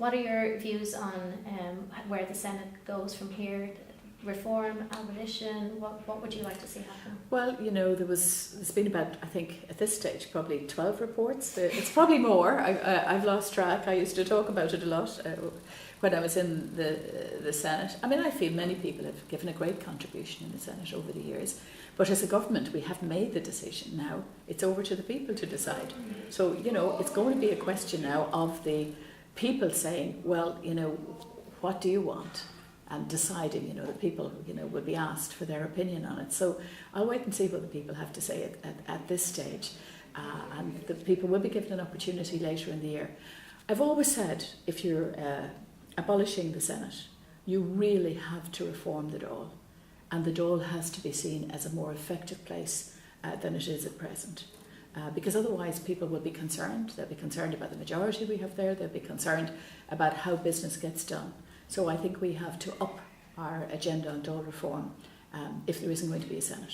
What are your views on where the Senate goes from here? Reform, abolition, what would you like to see happen? Well, there's been about, I think, at this stage, probably 12 reports. It's probably more. I've lost track. I used to talk about it a lot when I was in the Senate. I mean, I feel many people have given a great contribution in the Senate over the years. But as a government, we have made the decision now. It's over to the people to decide. So, it's going to be a question now of the people saying, well, what do you want? And deciding, the people, will be asked for their opinion on it. So I'll wait and see what the people have to say at this stage. And the people will be given an opportunity later in the year. I've always said, if you're abolishing the Senate, you really have to reform the Dáil. And the Dáil has to be seen as a more effective place than it is at present. Because otherwise people will be concerned. They'll be concerned about the majority we have there. They'll be concerned about how business gets done. So I think we have to up our agenda on Dáil reform if there isn't going to be a Senate.